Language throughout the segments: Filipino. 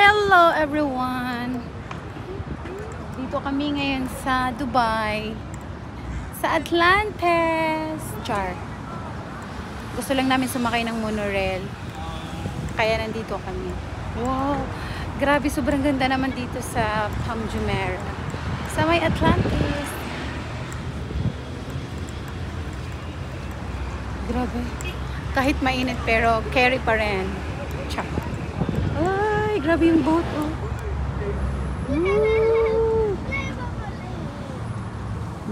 Hello everyone! Dito kami ngayon sa Dubai, sa Atlantis. Char. Gusto lang namin sumakay ng monorail, kaya nandito kami. Wow! Grabe, sobrang ganda naman dito sa Palm Jumeirah, sa may Atlantis. Grabe. Kahit mainit pero carry pa rin. Char. Ay, grabe yung boat, oh. Ooh.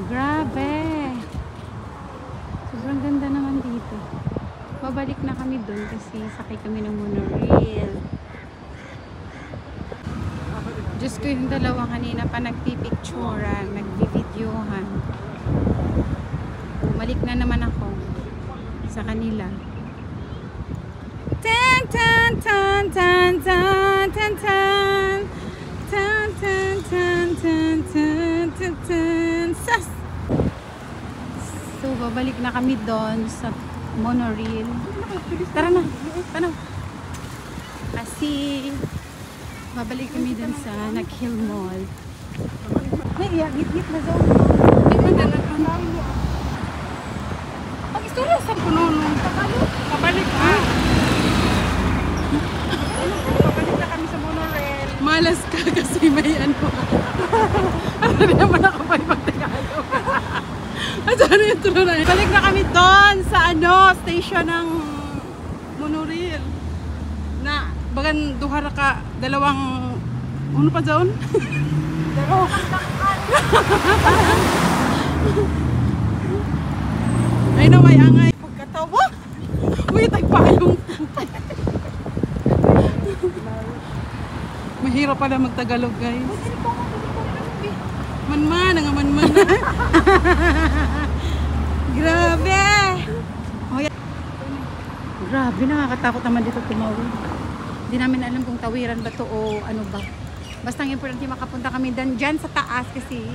Grabe. Sobrang ganda naman dito. Babalik na kami doon kasi sakay kami ng monorail. Diyos ko, yung dalawa kanina pa nagpipicturean, nagbivideohan. Bumalik na naman ako sa kanila. Tan tan tan tan tan tan tan tan tan tan tan tan tan tan. Sas! So babalik na kami doon sa monorail. Tara na, paano? Kasi babalik kami doon sa Nakheel Mall. May git-git na daw. Di ba na pag istorya sa puno nung pabalik ha. Pabalik na kami sa monorail. Malas ka kasi may ano. Ano naman ako pa ipagtagalog. At ano yung tuloy? Balik na kami doon sa ano, station ng monorail. Na, bagan duhara ka, dalawang, ano pa doon? Dalawang ay na may angay. Pagkatawa. Uy, tagpayong. Mahirap pala magtagalog, guys. Manman, nga manman. Grabe. Oh, yeah. Grabe, nakakatakot naman dito tumawid. Hindi namin alam kung tawiran ba to o ano ba. Basta ang importante makapunta kami dyan sa taas kasi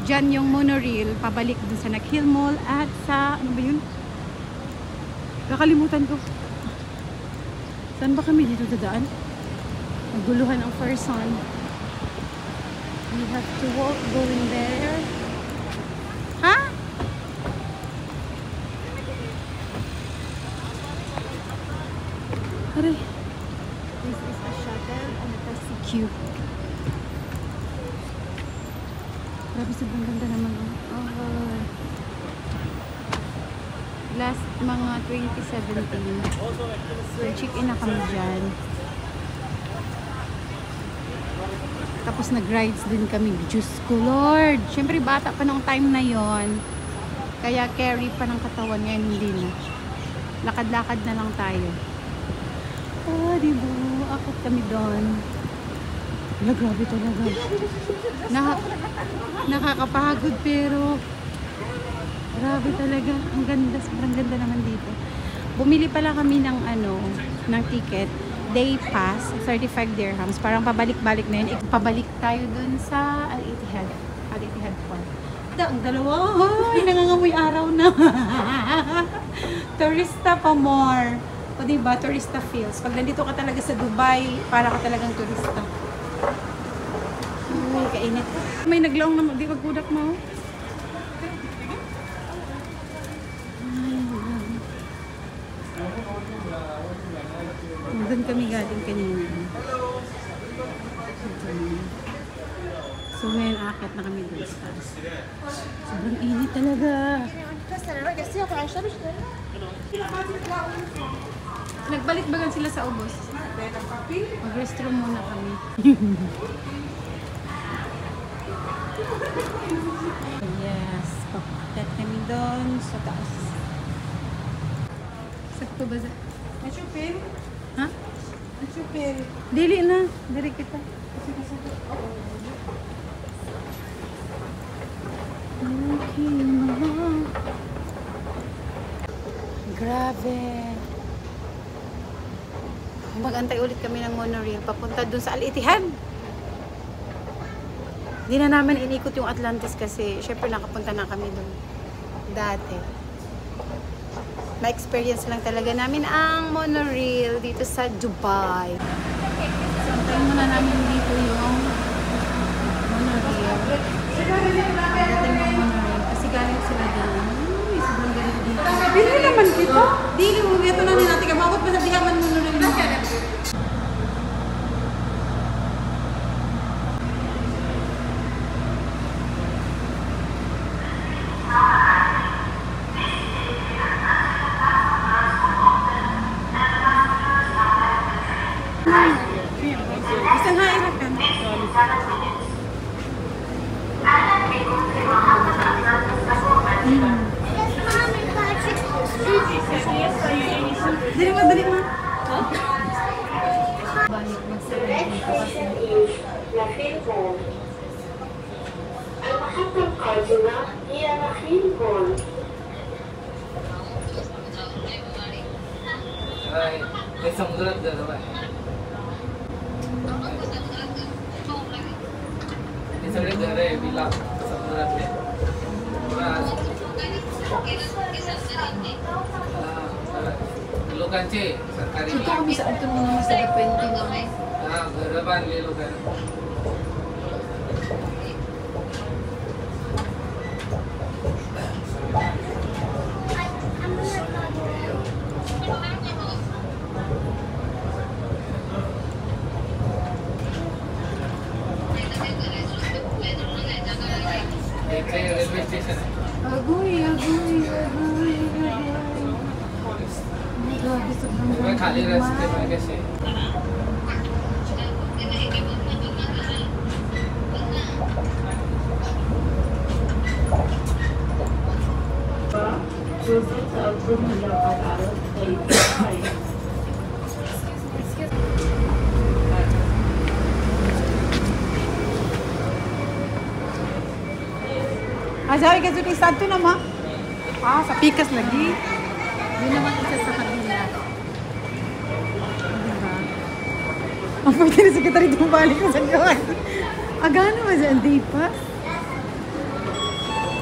dyan yung monorail pabalik dun sa Nakheel Mall at sa ano ba yun? Kakalimutan ko. Saan ba kami dito dadaan? Naguluhan ang person. We have to walk going there. Ha? Aray. This is a shuttle and a taxi queue. Grabe, sobrang ganda naman. Oh. Last mga 2017. So, check-in na kami dyan. Tapos nag-rides din kami. Diyos ko, Lord! Siyempre, bata pa nung time na yon. Kaya carry pa ng katawan. Ngayon, hindi na. Lakad-lakad na lang tayo. Ah, diba? Akot kami doon. Wala, grabe talaga. Nakakapagod pero grabe talaga. Ang ganda, sobrang ganda naman dito. Bumili pala kami ng ano, ng ticket, day pass, 35 dirhams. Parang pabalik-balik na yun. Pabalik tayo dun sa Al-Ittihad. Al-Ittihad Park. Ang dalawa, ay, nangangamoy araw na. Turista pa more. O diba, turista feels. Pag nandito ka talaga sa Dubai, para ka talagang turista. Uy, kainit. May naglaong na, di magkudak mo. Doon kami galing kanina. So ngayon akit na kami doon sa taas. Sobrang init talaga. Nagbalik bagan sila sa ubos. Mag-restroom muna kami. Yes, papakat kami doon sa taas. Sakto ba sa? Achupin? Ha? Achupin. Dili na. Dili kita. Okay, grabe. Mag-antay ulit kami ng monorail papunta dun sa Al-Ittihad. Hindi na namin inikot yung Atlantis kasi syempre nakapunta na kami dun dati. Na-experience lang talaga namin ang monorail dito sa Dubai. Antayin muna namin dito yung monorail. Dating ng monorail. Kasi galing sila din. Uy, sobrang galing dito. Dili naman dito. Dili mo. Ito na rin natin. Kamabot pa sa dihaman monorail mo. Isang hairap ka na. Dali mo, dali mo. Balik magsarap dito kasi. المحطة القادمة هي نخيل بول. May samurat na naman. Isang rin bilang samurat eh. Lukan C, sarkari. Ito kami sa ato mga sa depende mo. Garapan lilukan. Railway station. Agoy. Grabe, sobrang Diba khali raste mein kaise? Sabi ka dito isa ito naman. Sa pikas lagi. Yun naman isa sa kabila. Diba? Ang pwede na sekretary bumalik ko sa gawin. Gano'n ba dyan? Di pa?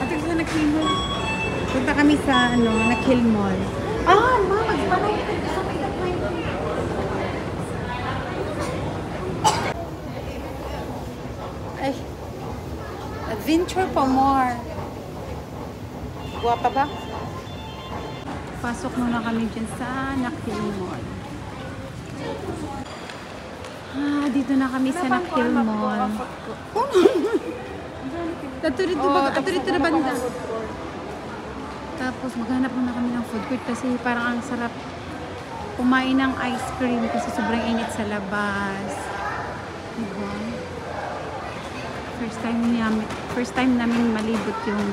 At ito na nag-kill mall. Punta kami sa nag-kill mall. Ma! Magpapay ka sa may ay, adventure pa more. Guwapa ba? Pasok muna kami dyan sa Nakil Mall. Dito na kami sa Nakil Mall. Ato dito na banda. Tapos maghanap muna kami ng food court kasi parang ang sarap kumain ng ice cream kasi sobrang init sa labas. Diba? First time namin malibot yung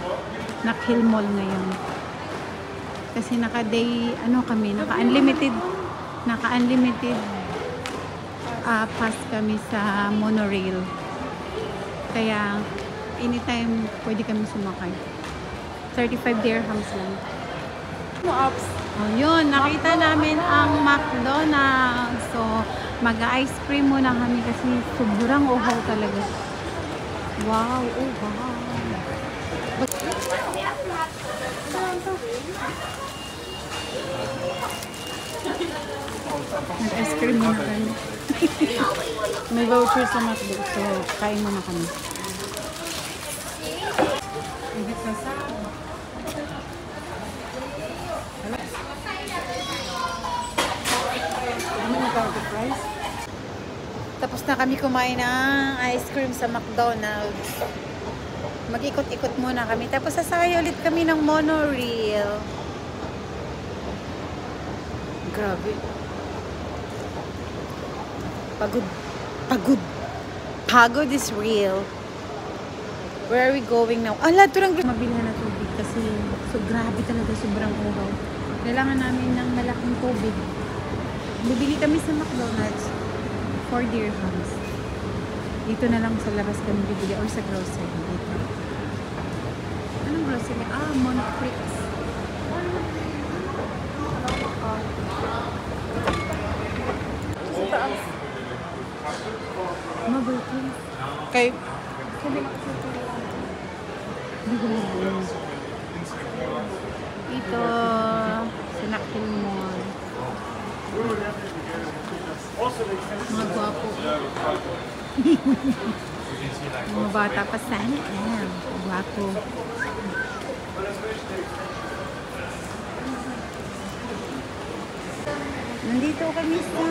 Nakil Mall ngayon. Kasi naka-day, naka-unlimited pass kami sa monorail. Kaya, anytime pwede kami sumakay. 35 dirhams lang. Yun, nakita namin ang McDonald's. So, mag-ice cream muna kami kasi sobrang uhaw talaga. Wow, wow. Nag-ice cream muna kami. May voucher sa McDo, so kain muna kami. Tapos na kami kumain ng ice cream sa McDonald's. Mag-ikot-ikot muna kami. Tapos sasakay ulit kami ng monorail. Grabe. Pagod is real. Where are we going now? Turang mabilhan na tubig kasi grabe talaga, sobrang uhaw. Kailangan namin ng malaking tubig. Bibili kami sa McDonald's 4 dirhams. Dito na lang sa labas kami bibili or sa grocery dito. Anong grocery? Monoprix. Mabuti. Okay. Ito sa Nakil Mall. Mga gwapo. Mga bata pa sana. Ayan, gwapo. Nandito kami sa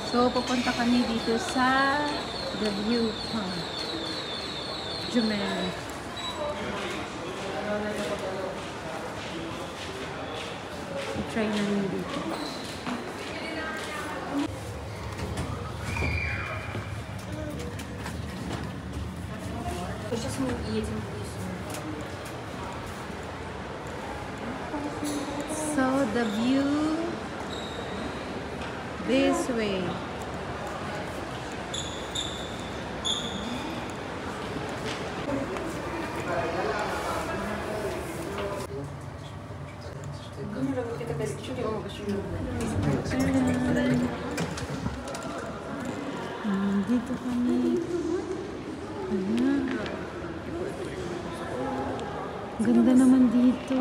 So, pupunta kami dito sa The View Park. Jumeirah. I-try namin dito. Сейчас мы едем вниз. So, the view this way. Dito kami. Ayan. Ganda naman dito.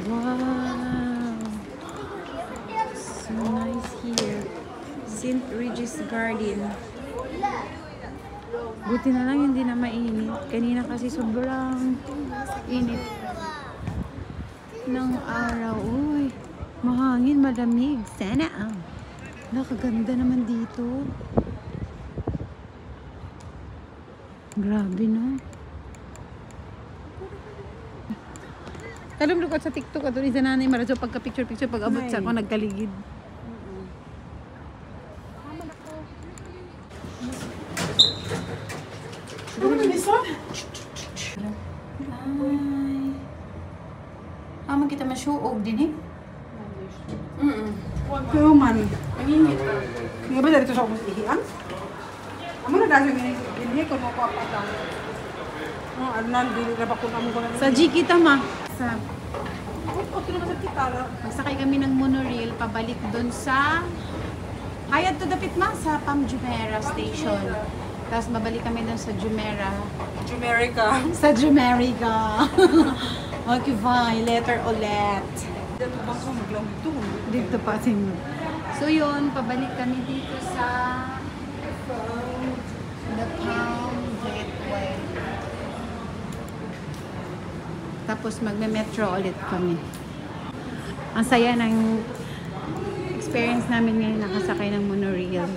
Wow. So nice here. St. Regis Garden. Buti na lang hindi na mainit. Kanina kasi sobrang init ng araw. Uy, mahangin, malamig. Sana nakaganda naman dito. Grabe, no? Kalumlok ko sa TikTok at doon isa nanay Maradyo pagka-picture-picture pag abot sa ako nagkaligid. Ay. Man kita masuog din eh. Kaya man, manginit ka. Nga ba dito sa akong ihian? Amo na dahil hindi ko mo ko apata. Anan, dili na ba kung amo ko na. Sa G kita ma. Sa Okay naman sa kita. magsakay kami ng monorail pabalik doon sa Hayat to Dapit ma sa Pam Jumeirah Station. Tapos babalik kami doon sa Jumeirah. America. Sa Jumeirah. Okay, fine. Letter ulit. Dito ba ko maglang ito? Dito pa sin. So yun, pabalik kami dito sa the Palm Gateway. Tapos magme-metro ulit kami. Ang saya ng experience namin ngayon nakasakay ng monorail.